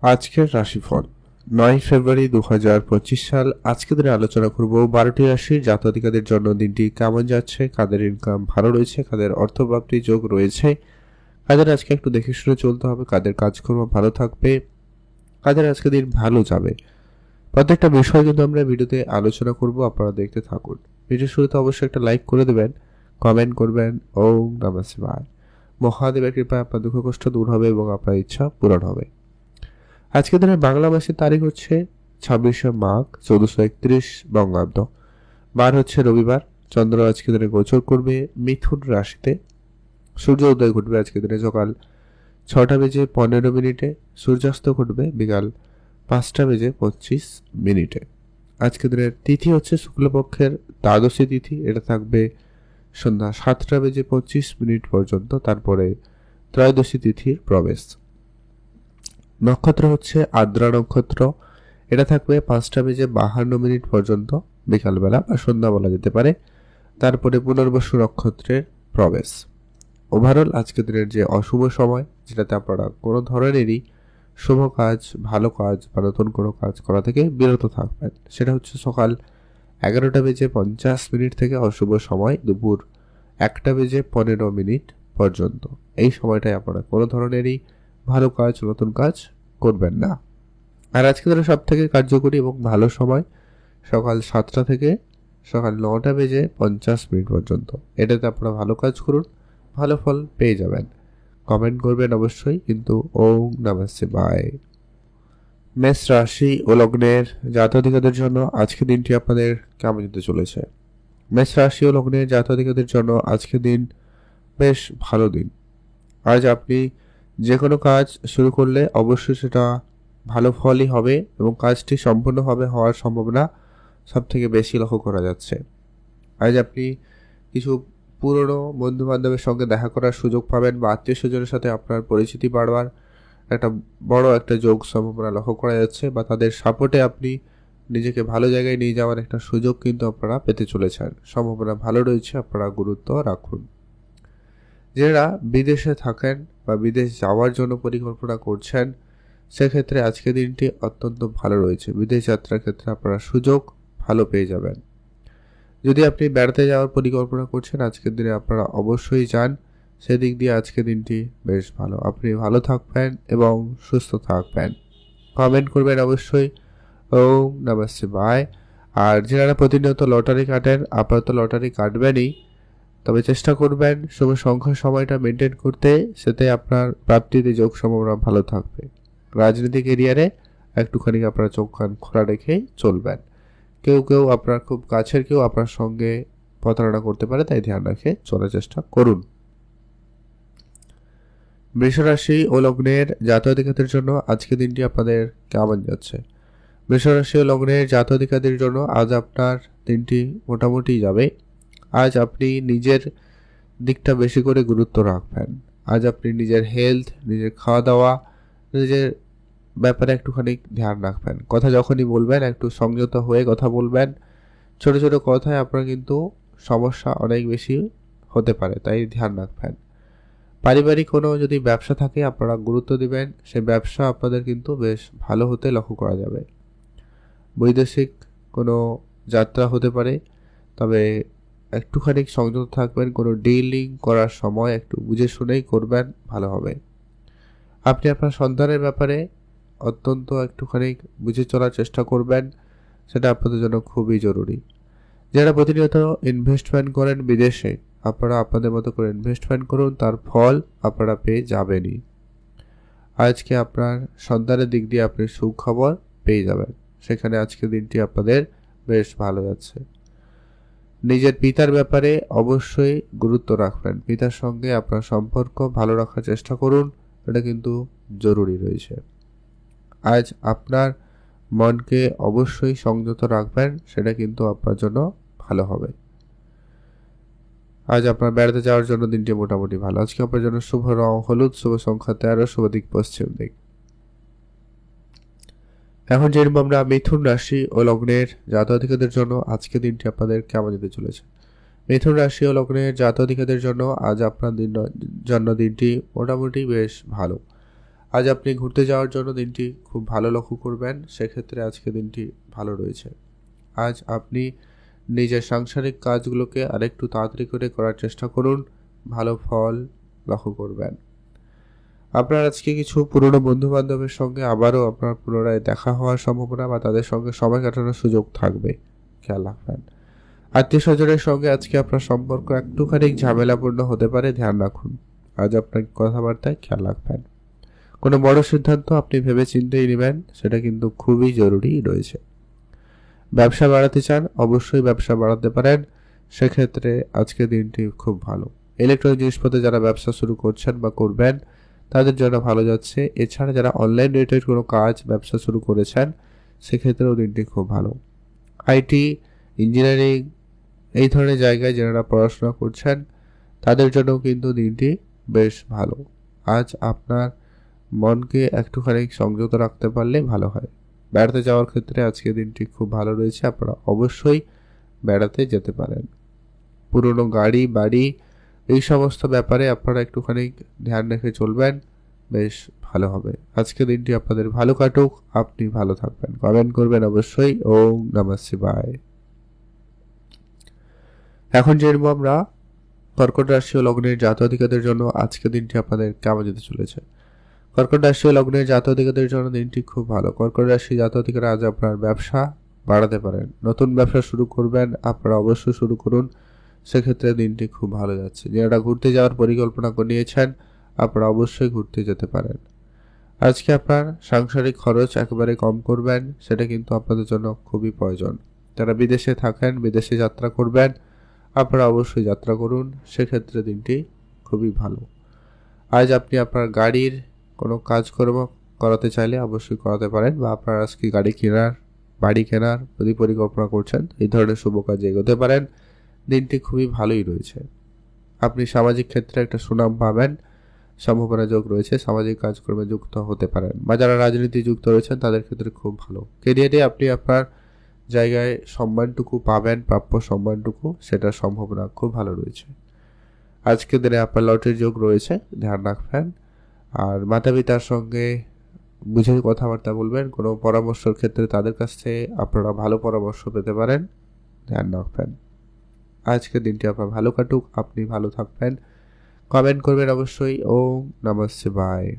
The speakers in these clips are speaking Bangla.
আজকের রাশিফল ৯ ফেব্রুয়ারি ২০২৫ সাল। আজকে দিনে আলোচনা করব ১২টি রাশির জাতক-জাতিকাদের জন্য দিনটি কেমন যাচ্ছে, কাদের ইনকাম ভালো রয়েছে, কাদের অর্থপ্রাপ্তির যোগ রয়েছে, কাদের আজকে একটু দেখে শুনে চলতে হবে, কাদের কাজকর্ম ভালো থাকবে, কাদের আজকে দিন ভালো যাবে। প্রত্যেকটা বিষয় কিন্তু আমরা ভিডিওতে আলোচনা করব, আপনারা দেখতে থাকুন। ভিডিও শুরুতে অবশ্যই একটা লাইক করে দেবেন, কমেন্ট করবেন। ওম নমঃ শিবায়। মহাদেবের কৃপায় আপনার দুঃখ কষ্ট দূর হবে এবং আপনার ইচ্ছা পূরণ হবে। আজকের দিনের বাংলা মাসের তারিখ হচ্ছে ২৬শে মাঘ ১৪৩১ বঙ্গাব্দ। বার হচ্ছে রবিবার। চন্দ্র আজকে দিনে গোচর করবে মিথুন রাশিতে। সূর্য উদয় ঘটবে আজকে দিনে সকাল ৬টা বেজে ১৫ মিনিটে। সূর্যাস্ত ঘটবে বিকাল ৫টা বেজে ২৫ মিনিটে। আজকে দিনের তিথি হচ্ছে শুক্লপক্ষের দ্বাদশী তিথি। এটা থাকবে সন্ধ্যা ৭টা বেজে ২৫ মিনিট পর্যন্ত। তারপরে ত্রয়োদশী তিথির প্রবেশ। নক্ষত্র হচ্ছে আদ্রা নক্ষত্র। এটা থাকবে ৫টা বেজে ৫২ মিনিট পর্যন্ত, বিকালবেলা বা সন্ধ্যা বলা যেতে পারে। তারপরে পুনর্বসু নক্ষত্রের প্রবেশ। ওভারঅল আজকে দিনের যে অশুভ সময়, যেটাতে আপনারা কোনো ধরনেরই শুভ কাজ, ভালো কাজ বা নতুন কোনো কাজ করা থেকে বিরত থাকবেন, সেটা হচ্ছে সকাল ১১টা বেজে ৫০ মিনিট থেকে অশুভ সময় দুপুর ১টা বেজে ১৫ মিনিট পর্যন্ত। এই সময়টায় আপনারা কোনো ধরনেরই ভালো কাজ, নতুন কাজ করবেন না। আর আজকে ধরো সব থেকে কার্যকরী এবং ভালো সময় সকাল ৭টা থেকে সকাল ৯টা বেজে ৫০ মিনিট পর্যন্ত। এটাতে আপনারা ভালো কাজ করুন, ভালো ফল পেয়ে যাবেন। কমেন্ট করবেন অবশ্যই কিন্তু। ওম নমঃ শিবায়। মেষ রাশি ও লগ্নের জাতক-জাতিকাদের জন্য আজকে দিনটি আপনাদের কেমন যেতে চলেছে? মেষ রাশি ও লগ্নের জাতক-জাতিকাদের জন্য আজকে দিন বেশ ভালো দিন। আজ আপনি যে কোনো কাজ শুরু করলে অবশ্যই সেটা ভালো ফলই হবে এবং কাজটি সম্পূর্ণভাবে হওয়ার সম্ভাবনা সব থেকে বেশি লক্ষ্য করা যাচ্ছে। আজ আপনি কিছু পুরনো বন্ধু বান্ধবের সঙ্গে দেখা করার সুযোগ পাবেন বা আত্মীয় স্বজনের সাথে আপনার পরিচিতি বাড়বার একটা বড় একটা যোগ সম্ভাবনা লক্ষ্য করা যাচ্ছে, বা তাদের সাপোর্টে আপনি নিজেকে ভালো জায়গায় নিয়ে যাওয়ার একটা সুযোগ কিন্তু আপনারা পেতে চলেছেন। সম্ভাবনা ভালো রয়েছে, আপনারা গুরুত্ব রাখুন। যারা বিদেশে থাকেন বা বিদেশ যাওয়ার জন্য পরিকল্পনা করছেন, সেক্ষেত্রে আজকের দিনটি অত্যন্ত ভালো রয়েছে। বিদেশ যাত্রার ক্ষেত্রে আপনারা সুযোগ ভালো পেয়ে যাবেন। যদি আপনি বেড়াতে যাওয়ার পরিকল্পনা করছেন, আজকের দিনে আপনারা অবশ্যই যান। সেদিক দিয়ে আজকের দিনটি বেশ ভালো। আপনি ভালো থাকবেন এবং সুস্থ থাকবেন। কমেন্ট করবেন অবশ্যই। ওম নমঃ শিবায়। আর যারা প্রতিনিয়ত লটারি কাটেন, আপাতত লটারি কাটবেনই, তবে চেষ্টা করবেন শুভ সংখ্যার সময়টা মেনটেন করতে, সেতে আপনার প্রাপ্তিতে যোগ সম্ভাবনা ভালো থাকবে। রাজনৈতিক এরিয়ারে একটুখানি আপনার চোখ কান খোলা রেখেই চলবেন। কেউ আপনার খুব কাছের কেউ আপনার সঙ্গে প্রতারণা করতে পারে, তাই ধ্যান রেখে চলার চেষ্টা করুন। বৃষ রাশি ও লগ্নের জাতক-জাতিকাদের জন্য আজকে দিনটি আপনাদের কেমন যাচ্ছে? বৃষ রাশি ও লগ্নের জাতক-জাতিকাদের জন্য আজ আপনার দিনটি মোটামুটি যাবে। আজ আপনি নিজের দিকটা বেশি করে গুরুত্ব রাখবেন। আজ আপনি নিজের হেলথ, নিজের খাওয়া দাওয়া, নিজের ব্যাপারে একটুখানি ধ্যান রাখবেন। কথা যখনই বলবেন একটু সংযত হয়ে কথা বলবেন। ছোট ছোট কথায় আপনার কিন্তু সমস্যা অনেক বেশি হতে পারে, তাই ধ্যান রাখবেন। পারিবারিক কোনো যদি ব্যবসা থাকে আপনারা গুরুত্ব দিবেন, সেই ব্যবসা আপনাদের কিন্তু বেশ ভালো হতে লক্ষ্য করা যাবে। বৈদেশিক কোনো যাত্রা হতে পারে, তবে একটুখানি সংযত থাকবেন। কোনো ডিলিং করার সময় একটু বুঝে শুনেই করবেন, ভালো হবে। আপনি আপনার সন্তানের ব্যাপারে অত্যন্ত একটুখানি বুঝে চলার চেষ্টা করবেন, সেটা আপনাদের জন্য খুবই জরুরি। যারা প্রতিনিয়ত ইনভেস্টমেন্ট করেন বিদেশে, আপনারা আপনাদের মতো করে ইনভেস্টমেন্ট করুন, তার ফল আপনারা পেয়ে যাবেনই। আজকে আপনার সন্তানের দিক দিয়ে আপনি সুখবর পেয়ে যাবেন, সেখানে আজকের দিনটি আপনাদের বেশ ভালো যাচ্ছে। নিজের পিতার ব্যাপারে অবশ্যই গুরুত্ব রাখবেন। পিতার সঙ্গে আপনার সম্পর্ক ভালো রাখার চেষ্টা করুন, এটা কিন্তু জরুরি রয়েছে। আজ আপনার মনকে অবশ্যই সংযত রাখবেন, সেটা কিন্তু আপনার জন্য ভালো হবে। আজ আপনার বেড়াতে যাওয়ার জন্য দিনটি মোটামুটি ভালো। আজকে আপনার জন্য শুভ রং হলুদ, শুভ সংখ্যা 13, শুভ দিক পশ্চিম দিক। এখন জেনব আমরা মিথুন রাশি ও লগ্নের জাতক-জাতিকাদের জন্য আজকে দিনটি আপনাদের কেমন যেতে চলেছে। মিথুন রাশি ও লগ্নের জাতক-জাতিকাদের জন্য আজ আপনার জন্য দিনটি মোটামুটি বেশ ভালো। আজ আপনি ঘুরতে যাওয়ার জন্য দিনটি খুব ভালো লক্ষ্য করবেন, সেক্ষেত্রে আজকে দিনটি ভালো রয়েছে। আজ আপনি নিজের সাংসারিক কাজগুলোকে আরেকটু তাড়াতাড়ি করে করার চেষ্টা করুন, ভালো ফল লক্ষ্য করবেন। আপনার আজকে কিছু পুরনো বন্ধু বান্ধবের সঙ্গে আবারও আপনার পুনরায় দেখা হওয়ার সম্ভাবনা বা তাদের সঙ্গে সময় কাটানোর সুযোগ থাকবে, খেয়াল রাখবেন। আত্মীয় স্বজনের সঙ্গে আজকে আপনার সম্পর্ক একটুখানি ঝামেলাপূর্ণ হতে পারে, ধ্যান রাখুন। আজ আপনার কথাবার্তায় খেয়াল রাখবেন। কোনো বড় সিদ্ধান্ত আপনি ভেবে চিন্তেই নেবেন, সেটা কিন্তু খুবই জরুরি রয়েছে। ব্যবসা বাড়াতে চান, অবশ্যই ব্যবসা বাড়াতে পারেন, সেক্ষেত্রে আজকে দিনটি খুব ভালো। ইলেকট্রনিক জিনিসপত্রে যারা ব্যবসা শুরু করছেন বা করবেন তাদের জন্য ভালো যাচ্ছে। এছাড়া যারা অনলাইন রিলেটেড কোনো কাজ ব্যবসা শুরু করেছেন সেক্ষেত্রেও দিনটি খুব ভালো। আইটি, ইঞ্জিনিয়ারিং এই ধরনের জায়গায় যারা পড়াশোনা করছেন তাদের জন্যও কিন্তু দিনটি বেশ ভালো। আজ আপনার মনকে একটুখানি সংযত রাখতে পারলে ভালো হয়। বেড়াতে যাওয়ার ক্ষেত্রে আজকে দিনটি খুব ভালো রয়েছে, আপনারা অবশ্যই বেড়াতে যেতে পারেন। পুরনো গাড়ি, বাড়ি এই সমস্ত ব্যাপারে আপনারা একটুখানি ধ্যান রেখে চলবেন, বেশ ভালো হবে। আজকে দিনটি আপনাদের ভালো কাটুক, আপনি ভালো থাকবেন। কমেন্ট করবেন অবশ্যই। ওম নমঃ শিবায়। এখন জেনব আমরা কর্কট রাশি ও লগ্নের জাতক-জাতিকাদের জন্য আজকে দিনটি আপনাদের কেমন যেতে চলেছে। কর্কট রাশি ও লগ্নের জাতক-জাতিকাদের জন্য দিনটি খুব ভালো। কর্কট রাশি জাতক-জাতিকারা আজ আপনার ব্যবসা বাড়াতে পারেন, নতুন ব্যবসা শুরু করবেন, আপনারা অবশ্যই শুরু করুন, সেক্ষেত্রে দিনটি খুব ভালো যাচ্ছে। যারা ঘুরতে যাওয়ার পরিকল্পনা নিয়েছেন আপনারা অবশ্যই ঘুরতে যেতে পারেন। আজকে আপনার সাংসারিক খরচ একেবারে কম করবেন, সেটা কিন্তু আপনাদের জন্য খুবই প্রয়োজন। যারা বিদেশে থাকেন, বিদেশে যাত্রা করবেন, আপনারা অবশ্যই যাত্রা করুন, সেক্ষেত্রে দিনটি খুবই ভালো। আজ আপনি আপনার গাড়ির কোনো কাজকর্ম করাতে চাইলে অবশ্যই করাতে পারেন, বা আপনার আজকে গাড়ি কেনার, বাড়ি কেনার যদি পরিকল্পনা করছেন এই ধরনের শুভ কাজে এগোতে পারেন। দিনটি খুবই ভালোই রয়েছে। আপনি সামাজিক ক্ষেত্রে একটা সুনাম পাবেন, সম্ভাবনা যোগ রয়েছে, সামাজিক কাজকর্মে যুক্ত হতে পারেন, বা যারা রাজনীতি যুক্ত রয়েছেন তাদের ক্ষেত্রে খুব ভালো। কেরিয়ারে আপনি আপনার জায়গায় সম্মানটুকু পাবেন, প্রাপ্য সম্মানটুকু, সেটার সম্ভাবনা খুব ভালো রয়েছে। আজকের দিনে আপনার লটারির যোগ রয়েছে, ধ্যান রাখবেন। আর মাতা পিতার সঙ্গে বুঝে কথাবার্তা বলবেন, কোনো পরামর্শের ক্ষেত্রে তাদের কাছ থেকে আপনারা ভালো পরামর্শ পেতে পারেন, ধ্যান রাখবেন। আজকের দিনটি আপনার ভালো কাটুক, আপনি ভালো থাকবেন। কমেন্ট করবেন অবশ্যই। ওম নমঃ শিবায়।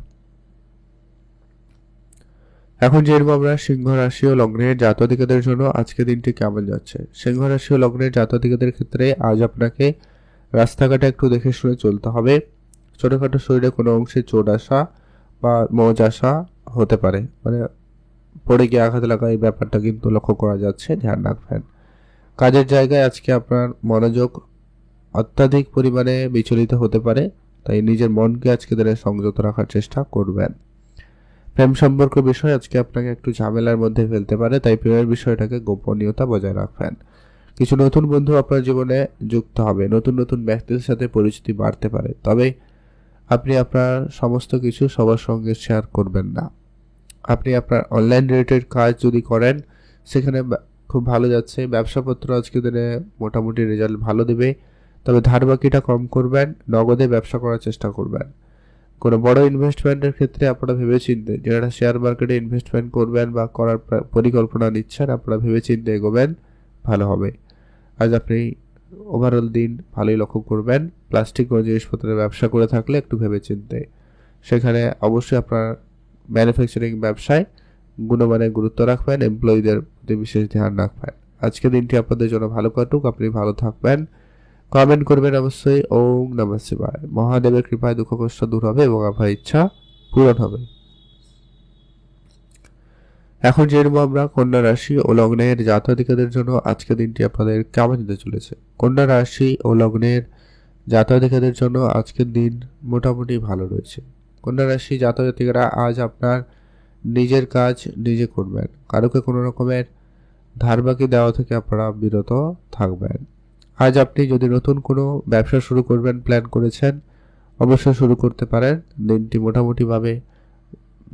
এখন জেনব আমরা সিংহ রাশি ও লগ্নের জাতক-জাতিকাদের জন্য আজকে দিনটি কেমন যাচ্ছে। সিংহ রাশি ও লগ্নের জাতক-জাতিকাদের ক্ষেত্রে আজ আপনাকে রাস্তাঘাটে একটু দেখে শুনে চলতে হবে। ছোটখাটো শরীরে কোনো অংশে চোট আসা বা মজ আসা হতে পারে, মানে পড়ে গিয়ে আঘাত লাগা, এই ব্যাপারটা কিন্তু লক্ষ্য করা যাচ্ছে, ধ্যান রাখবেন। কাজের জায়গায় আজকে আপনার মনোযোগ অত্যাধিক পরিমাণে বিচলিত হতে পারে, তাই নিজের মনকে আজকে দিনে সংযত রাখার চেষ্টা করবেন। প্রেম সম্পর্ক বিষয় আজকে আপনাকে একটু ঝামেলার মধ্যে ফেলতে পারে, তাই প্রেমের বিষয়টাকে গোপনীয়তা বজায় রাখবেন। কিছু নতুন বন্ধু আপনার জীবনে যুক্ত হবে, নতুন নতুন ব্যক্তিদের সাথে পরিচিতি বাড়তে পারে, তবে আপনি আপনার সমস্ত কিছু সবার সঙ্গে শেয়ার করবেন না। আপনি আপনার অনলাইন রিলেটেড কাজ যদি করেন সেখানে খুব ভালো যাচ্ছে। ব্যবসাপত্র আজকে দিনে মোটামুটি রেজাল্ট ভালো দেবে, তবে ধার বাকিটা কম করবেন, নগদে ব্যবসা করার চেষ্টা করবেন। কোনো বড় ইনভেস্টমেন্টের ক্ষেত্রে আপনারা ভেবেচিন্তে, যারা শেয়ার মার্কেটে ইনভেস্টমেন্ট করবেন বা করার পরিকল্পনা নিচ্ছেন, আপনারা ভেবেচিন্তে এগোবেন, ভালো হবে। আজ আপনি ওভারঅল দিন ভালোই লক্ষ্য করবেন। প্লাস্টিক কোনো জিনিসপত্রের ব্যবসা করে থাকলে একটু ভেবেচিন্তে, সেখানে অবশ্যই আপনার ম্যানুফ্যাকচারিং ব্যবসায় গুণমানের গুরুত্ব রাখবেন, এমপ্লয়ীদের প্রতি বিশেষ ধ্যান রাখবেন। আজকে দিনটি আপনাদের জন্য ভালো কাটুক, আপনি ভালো থাকবেন। কমেন্ট করবেন অবশ্যই। ওম নমঃ শিবায়। মহাদেবের কৃপায় দুঃখ কষ্ট দূর হবে এবং আপনার ইচ্ছা পূরণ হবে। এখন জেনব আমরা কন্যা রাশি ও লগ্নের জাতক-জাতিকাদের জন্য আজকে দিনটি আপনাদের কেমন যেতে চলেছে। কন্যা রাশি ও লগ্নের জাতক-জাতিকাদের জন্য আজকের দিন মোটামুটি ভালো রয়েছে। কন্যা রাশি জাতক-জাতিকারা আজ আপনার নিজের কাজ নিজে করবেন, কারোকে কোনো রকমের ধার বাকি দেওয়া থেকে আপনারা বিরত থাকবেন। আজ আপনি যদি নতুন কোনো ব্যবসা শুরু করবেন প্ল্যান করেছেন, অবশ্যই শুরু করতে পারেন। দিনটি মোটামুটিভাবে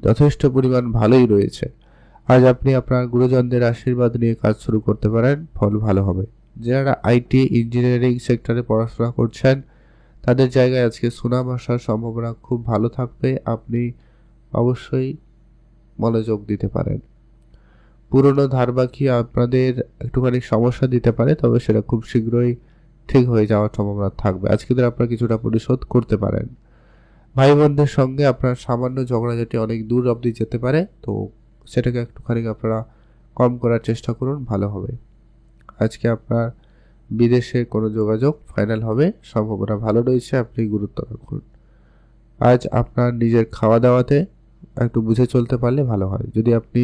যথেষ্ট পরিমাণ ভালোই রয়েছে। আজ আপনি আপনার গুরুজনদের আশীর্বাদ নিয়ে কাজ শুরু করতে পারেন, ফল ভালো হবে। যারা আইটি, ইঞ্জিনিয়ারিং সেক্টরে পড়াশোনা করছেন তাদের জায়গায় আজকে সুনাম আসার সম্ভাবনা খুব ভালো থাকবে। আপনি অবশ্যই মনোযোগ দিতে পারেন। পুরনো ধার বাকি আপনাদের একটুখানি সমস্যা দিতে পারে, তবে সেটা খুব শীঘ্রই ঠিক হয়ে যাওয়ার সম্ভাবনা থাকবে। আজকে দিন আপনারা কিছুটা পরিশোধ করতে পারেন। ভাই বোনদের সঙ্গে আপনার সামান্য ঝগড়াঝাটি অনেক দূর অবধি যেতে পারে, তো সেটাকে একটুখানি আপনারা কম করার চেষ্টা করুন, ভালো হবে। আজকে আপনার বিদেশে কোনো যোগাযোগ ফাইনাল হবে, সম্ভাবনা ভালো রয়েছে, আপনি গুরুত্ব রাখুন। আজ আপনার নিজের খাওয়া দাওয়াতে একটু বুঝে চলতে পারলে ভালো হয়। যদি আপনি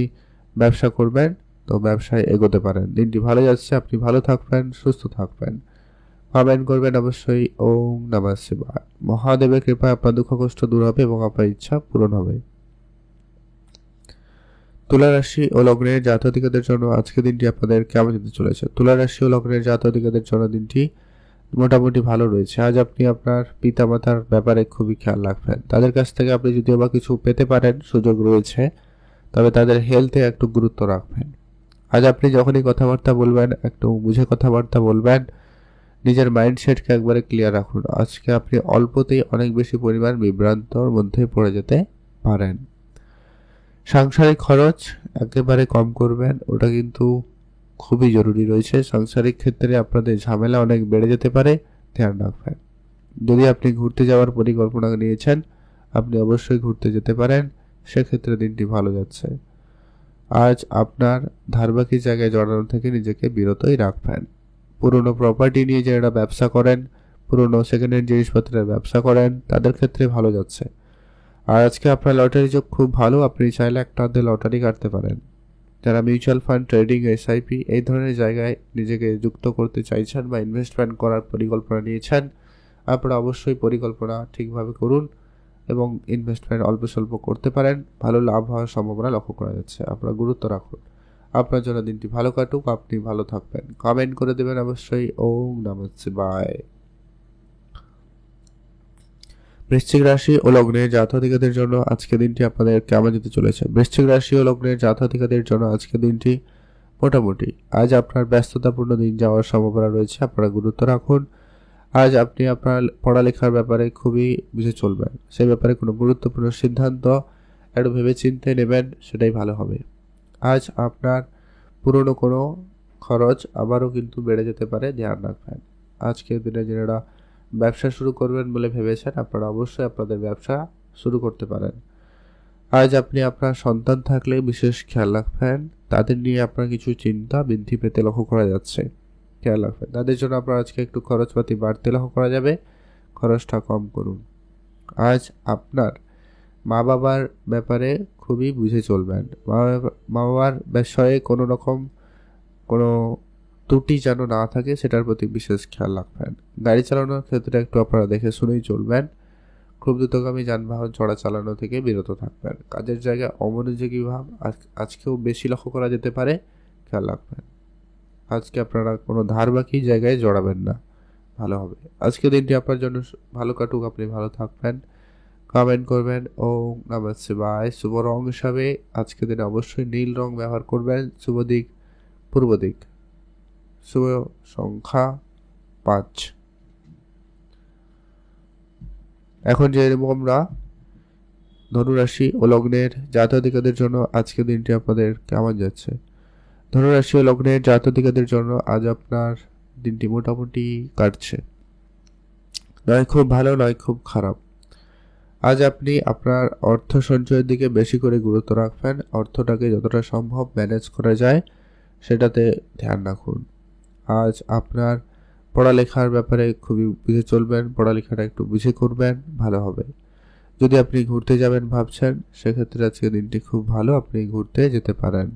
ব্যবসা করবেন তো ব্যবসায় এগোতে পারেন। দিনটি ভালো যাচ্ছে, আপনি ভালো থাকবেন, সুস্থ থাকবেন। কমেন্ট করবেন অবশ্যই। ওম নমঃ শিবায়। মহাদেবের কৃপায় আপনার দুঃখ কষ্ট দূর হবে এবং আপনার ইচ্ছা পূরণ হবে। তুলা রাশি ও লগ্নের জাতকদের জন্য আজকের দিনটি আপনাদের কেমন যেতে চলেছে? তুলা রাশি ও লগ্নের জাতকদের জন্য দিনটি মোটামুটি ভালো রয়েছে। আজ আপনি আপনার পিতামাতার ব্যাপারে খুবই খেয়াল রাখবেন। তাদের কাছ থেকে আপনি যদিও বা কিছু পেতে পারেন, সুযোগ রয়েছে, তবে তাদের হেলথে একটু গুরুত্ব রাখবেন। আজ আপনি যখনই কথাবার্তা বলবেন একটু বুঝে কথাবার্তা বলবেন। নিজের মাইন্ডসেটকে একবারে ক্লিয়ার রাখুন। আজকে আপনি অল্পতেই অনেক বেশি পরিমাণ বিভ্রান্তর মধ্যে পড়ে যেতে পারেন। সাংসারিক খরচ একেবারে কম করবেন, ওটা কিন্তু খুবই জরুরি রয়েছে। সাংসারিক ক্ষেত্রে আপনাদের ঝামেলা অনেক বেড়ে যেতে পারে, ধ্যান রাখবেন। যদি আপনি ঘুরতে যাওয়ার পরিকল্পনা নিয়েছেন, আপনি অবশ্যই ঘুরতে যেতে পারেন, সেক্ষেত্রে দিনটি ভালো যাচ্ছে। আজ আপনার ধারবাকি জায়গায় জড়ানো থেকে নিজেকে বিরতই রাখবেন। পুরনো প্রপার্টি নিয়ে যারা ব্যবসা করেন, পুরনো সেকেন্ড হ্যান্ড জিনিসপত্রের ব্যবসা করেন, তাদের ক্ষেত্রে ভালো যাচ্ছে। আর আজকে আপনার লটারি যোগ খুব ভালো, আপনি চাইলে একটা অর্ধে লটারি কাটতে পারেন। যারা মিউচুয়াল ফান্ড, ট্রেডিং, এসআইপি এই ধরনের জায়গায় নিজেকে যুক্ত করতে চাইছেন বা ইনভেস্টমেন্ট করার পরিকল্পনা নিয়েছেন, আপনারা অবশ্যই পরিকল্পনা ঠিকভাবে করুন এবং ইনভেস্টমেন্ট অল্প স্বল্প করতে পারেন। ভালো লাভ হওয়ার সম্ভাবনা লক্ষ্য করা যাচ্ছে। আপনারা গুরুত্ব রাখুন। আপনার জন্য দিনটি ভালো কাটুক, আপনি ভালো থাকবেন। কমেন্ট করে দেবেন অবশ্যই। ওম নমঃ শিবায়। বৃশ্চিক রাশি ও লগ্নের জাতকদের জন্য আজকে দিনটি আপনাদের কেমন যেতে চলেছে? বৃশ্চিক রাশি ও লগ্নের জাতকদের জন্য আজকে দিনটি মোটামুটি। আজ আপনার ব্যস্ততাপূর্ণ দিন যাওয়ার সম্ভাবনা রয়েছে, আপনারা গুরুত্ব রাখুন। আজ আপনি আপনার পড়ালেখার ব্যাপারে খুবই বুঝে চলবেন। সেই ব্যাপারে কোনো গুরুত্বপূর্ণ সিদ্ধান্ত একটু ভেবে চিন্তে নেবেন, সেটাই ভালো হবে। আজ আপনার পুরনো কোনো খরচ আবারও কিন্তু বেড়ে যেতে পারে, ধ্যান রাখবেন। আজকের দিনে যারা ব্যবসা শুরু করবেন বলে ভেবেছেন, আপনারা অবশ্যই আপনাদের ব্যবসা শুরু করতে পারেন। আজ আপনি আপনার সন্তান থাকলে বিশেষ খেয়াল রাখবেন। তাদের নিয়ে আপনার কিছু চিন্তা বৃদ্ধি পেতে লক্ষ্য করা যাচ্ছে, খেয়াল রাখবেন। তাদের জন্য আপনার আজকে একটু খরচপাতি বাড়তে লক্ষ্য করা যাবে, খরচটা কম করুন। আজ আপনার মা বাবার ব্যাপারে খুবই বুঝে চলবেন। মা বাবার বিষয়ে কোনো রকম কোনো ত্রুটি যেন না থাকে, সেটার প্রতি বিশেষ খেয়াল রাখবেন। গাড়ি চালানোর ক্ষেত্রে একটু আপনারা দেখে শুনেই চলবেন। খুব দ্রুতগামী যানবাহন চালানো থেকে বিরত থাকবেন। কাজের জায়গায় অমনোযোগী ভাব আজকেও বেশি লক্ষ্য করা যেতে পারে, খেয়াল রাখবেন। আজকে আপনারা কোনো ধার বাকি জায়গায় জড়াবেন না, ভালো হবে। আজকে দিনটি আপনার জন্য ভালো কাটুক, আপনি ভালো থাকবেন। কমেন্ট করবেন। ওম নমঃ শিবায়। শুভ রং হিসাবে আজকে দিনে অবশ্যই নীল রং ব্যবহার করবেন। শুভ দিক পূর্ব দিক। শুভ সংখ্যা 5। এখন যে আমরা ধনুরাশি ও লগ্নের জাতকদের জন্য আজকের দিনটি আপনাদের কেমন যাচ্ছে? ধনুরাশি ও লগ্নের জাতকদের জন্য আজ আপনার দিনটি মোটামুটি কাটছে, নয় খুব ভালো নয় খুব খারাপ। আজ আপনি আপনার অর্থ সঞ্চয়ের দিকে বেশি করে গুরুত্ব রাখবেন। অর্থটাকে যতটা সম্ভব ম্যানেজ করা যায় সেটাতে ধ্যান রাখুন। আজ আপনার পড়ালেখার ব্যাপারে খুবই বুঝে চলবেন, পড়ালেখাটা একটু বুঝে করবেন, ভালো হবে। যদি আপনি ঘুরতে যাবেন ভাবছেন, সেক্ষেত্রে আজকে দিনটি খুব ভালো, আপনি ঘুরতে যেতে পারেন।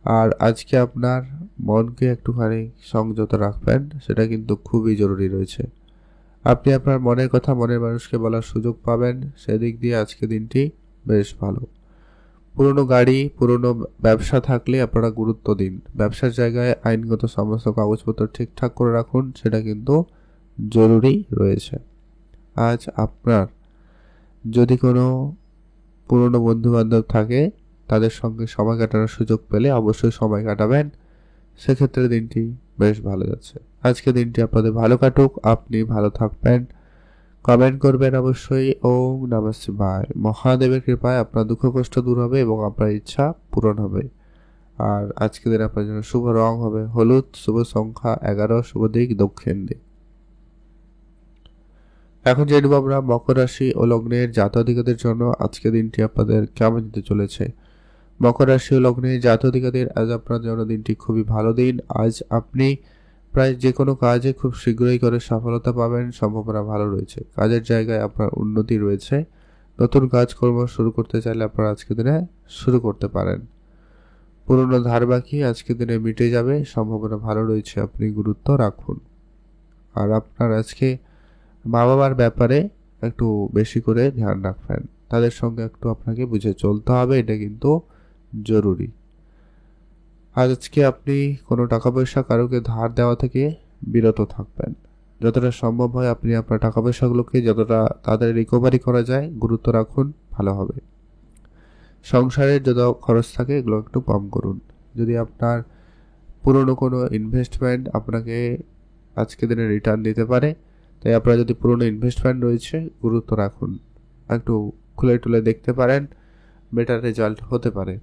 আর আজকে আপনার মনকে একটুখানি সংযত রাখবেন, সেটা কিন্তু খুবই জরুরি রয়েছে। আপনি আপনার মনের কথা মনের মানুষকে বলার সুযোগ পাবেন, সেদিক দিয়ে আজকে দিনটি বেশ ভালো। পুরনো গাড়ি, পুরনো ব্যবসা থাকলে আপনারা গুরুত্ব দিন। ব্যবসার জায়গায় আইনগত সমস্ত কাগজপত্র ঠিকঠাক করে রাখুন, সেটা কিন্তু জরুরি রয়েছে। আজ আপনার যদি কোনো পুরনো বন্ধুবান্ধব থাকে, তাদের সঙ্গে সময় কাটানোর সুযোগ পেলে অবশ্যই সময় কাটাবেন, সেক্ষেত্রে দিনটি বেশ ভালো যাচ্ছে। আজকে দিনটি আপনাদের ভালো কাটুক, আপনি ভালো থাকবেন। কমেন্ট করবেন অবশ্যই। ওম নমঃ শিবায়। মহাদেবের কৃপায় আপনার দুঃখ কষ্ট দূর হবে এবং আপনার ইচ্ছা পূরণ হবে। আর আজকের দিন আপনার জন্য শুভ রং হবে হলুদ, শুভ সংখ্যা 11, শুভ দিক দক্ষিণ দিক। এখন জেনে নেব আমরা মকর রাশি ও লগ্নের জাতক-জাতিকাদের জন্য আজকের দিনটি আপনাদের কেমন যেতে চলেছে। মকর রাশি ও লগ্নের জাতক-জাতিকাদের আজ আপনার জন্য দিনটি খুবই ভালো দিন। আজ আপনি প্রায় যে কোনো কাজে খুব শীঘ্রই করে সফলতা পাবেন, সম্ভাবনা ভালো রয়েছে। কাজের জায়গায় আপনার উন্নতি রয়েছে। নতুন কাজকর্ম শুরু করতে চাইলে আপনারা আজকের দিনে শুরু করতে পারেন। পুরনো ধার বাকি আজকের দিনে মিটে যাবে, সম্ভাবনা ভালো রয়েছে, আপনি গুরুত্ব রাখুন। আর আপনার আজকে মা বাবার ব্যাপারে একটু বেশি করে ধ্যান রাখবেন, তাদের সঙ্গে একটু আপনাকে বুঝে চলতে হবে, এটা কিন্তু জরুরি। আজকে আপনি কোনো টাকা পয়সা কারোকে ধার দেওয়া থেকে বিরত থাকবেন। যতটা সম্ভব হয় আপনি আপনার টাকা পয়সাগুলোকে যতটা তাদের রিকভারি করা যায় গুরুত্ব রাখুন, ভালো হবে। সংসারের যত খরচ থাকে এগুলো একটু কম করুন। যদি আপনার পুরনো কোনো ইনভেস্টমেন্ট আপনাকে আজকে দিনে রিটার্ন দিতে পারে, তাই আপনার যদি পুরনো ইনভেস্টমেন্ট রয়েছে গুরুত্ব রাখুন, একটু খুলে টুলে দেখতে পারেন, বেটার রেজাল্ট হতে পারে।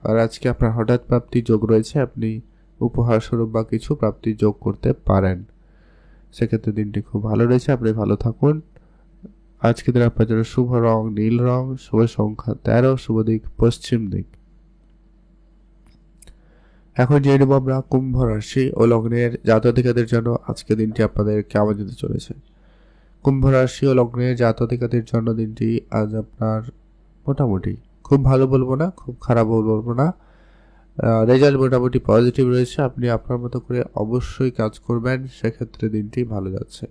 আর আজকে আপনার হঠাৎ প্রাপ্তির যোগ রয়েছে, আপনি উপহার স্বরূপ বা কিছু প্রাপ্তির যোগ করতে পারেন, সেক্ষেত্রে দিনটি খুব ভালো রয়েছে, আপনি ভালো থাকুন। আজকে দিন আপনার জন্য শুভ রং নীল রং, শুভ সংখ্যা 13, শুভ দিক পশ্চিম দিক। এখন জেনে নেব আমরা কুম্ভ রাশি ও লগ্নের জাতক-জাতিকাদের জন্য আজকে দিনটি আপনাদের কেমন যেতে চলেছে। কুম্ভ রাশি ও লগ্নের জাতক-জাতিকাদের জন্য দিনটি আজ আপনার মোটামুটি খুব ভালো বলবো না, খুব খারাপও বলবো না, রেজাল্ট মোটামুটি পজিটিভ রয়েছে। আপনি আপনার মতো করে অবশ্যই কাজ করবেন, সেক্ষেত্রে দিনটি ভালো যাচ্ছে।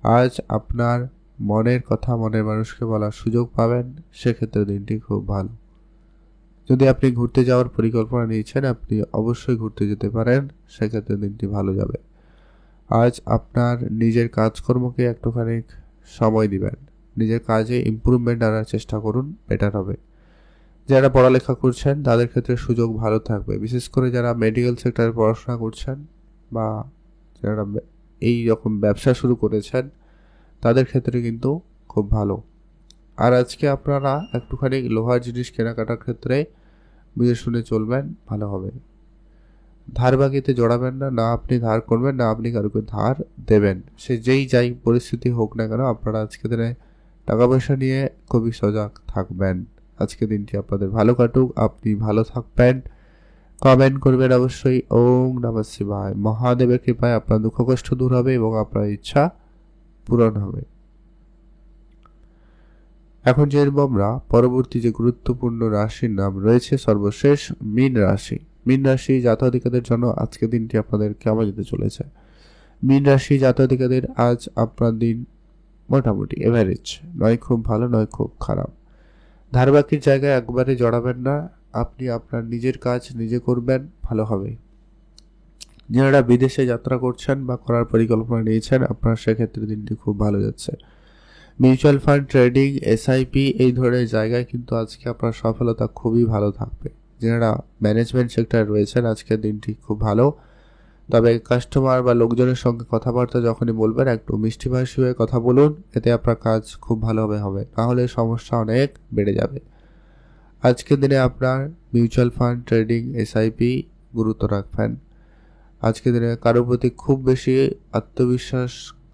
আজ আপনার মনের কথা মনের মানুষকে বলার সুযোগ পাবেন, সেক্ষেত্রে দিনটি খুব ভালো। যদি আপনি ঘুরতে যাওয়ার পরিকল্পনা নিয়েছেন আপনি অবশ্যই ঘুরতে যেতে পারেন, সেক্ষেত্রে দিনটি ভালো যাবে। আজ আপনার নিজের কাজকর্মকে একটুখানি সময় দিবেন, নিজের কাজে ইমপ্রুভমেন্ট আনার চেষ্টা করুন, বেটার হবে। যারা পড়ালেখা করছেন তাদের ক্ষেত্রে সুযোগ ভালো থাকবে, বিশেষ করে যারা মেডিকেল সেক্টরে পড়াশোনা করছেন বা যারা এই রকম ব্যবসা শুরু করেছেন তাদের ক্ষেত্রে কিন্তু খুব ভালো। আর আজকে আপনারা একটুখানি লোহার জিনিস কেনাকাটার ক্ষেত্রে বুঝে শুনে চলবেন, ভালো হবে। ধার বাকিতে জড়াবেন না, না আপনি ধার করবেন না আপনি কারোকে ধার দেবেন, সে যেই যাই পরিস্থিতি হোক না কেন আপনারা আজকে দিনে টাকা পয়সা নিয়ে খুবই সজাগ থাকবেন। আজকে দিনটি আপনাদের ভালো কাটুক, আপনি ভালো থাকবেন। কমেন্ট করবেন অবশ্যই। ওম নমঃ শিবায়। মহাদেবের কৃপায় আপনার দুঃখ কষ্ট দূর হবে এবং আপনার ইচ্ছা পূরণ হবে। এখন জেনব আমরা পরবর্তী যে গুরুত্বপূর্ণ রাশির নাম রয়েছে, সর্বশেষ মীন রাশি। মীন রাশি জাতক-জাতিকাদের জন্য আজকে দিনটি আপনাদের কেমন যেতে চলেছে। মীন রাশি জাতক-জাতিকাদের আজ আপনার দিন মোটামুটি এভারেজ, নয় খুব ভালো নয় খুব খারাপ। ধারবাকির জায়গায় একবারে জড়াবেন না, আপনি আপনার নিজের কাজ নিজে করবেন, ভালো হবে। যারা বিদেশে যাত্রা করছেন বা করার পরিকল্পনা নিয়েছেন আপনার সেক্ষেত্রে দিনটি খুব ভালো যাচ্ছে। মিউচুয়াল ফান্ড, ট্রেডিং, এসআইপি এই ধরনের জায়গায় কিন্তু আজকে আপনার সফলতা খুবই ভালো থাকবে। যারা ম্যানেজমেন্ট সেক্টরে রয়েছেন আজকের দিনটি খুব ভালো, তবে কাস্টমার বা লোকজনের সঙ্গে কথাবার্তা যখনই বলবেন একটু মিষ্টিভাষী হয়ে কথা বলুন, এতে আপনার কাজ খুব ভালোভাবে হবে, নাহলে সমস্যা অনেক বেড়ে যাবে। আজকের দিনে আপনার মিউচুয়াল ফান্ড, ট্রেডিং, এসআইপি গুরুত্ব রাখবেন। আজকের দিনে কারোর প্রতি খুব বেশি আত্মবিশ্বাস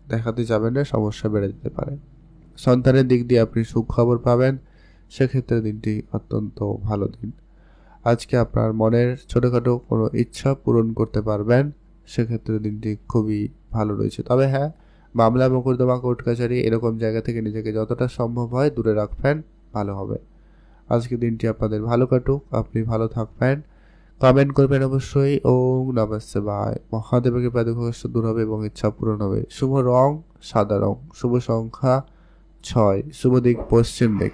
দেখাতে যাবেন না, সমস্যা বেড়ে যেতে পারে। সন্তানের দিক দিয়ে আপনি সুখবর পাবেন, সেক্ষেত্রে দিনটি অত্যন্ত ভালো দিন। আজকে আপনার মনের ছোটোখাটো কোনো ইচ্ছা পূরণ করতে পারবেন, সেক্ষেত্রে দিনটি খুবই ভালো রয়েছে। তবে হ্যাঁ, মামলা মোকদ্দমা কোর্ট কাছারি এরকম জায়গা থেকে নিজেকে যতটা সম্ভব হয় দূরে রাখবেন, ভালো হবে। আজকে দিনটি আপনাদের ভালো কাটুক, আপনি ভালো থাকবেন। কমেন্ট করবেন অবশ্যই। ওম নমঃ শিবায়। মহাদেবের কৃপায় দুঃখ কষ্ট দূর হবে এবং ইচ্ছা পূরণ হবে। শুভ রং সাদা রং, শুভ সংখ্যা 6, শুভ দিক পশ্চিম দিক।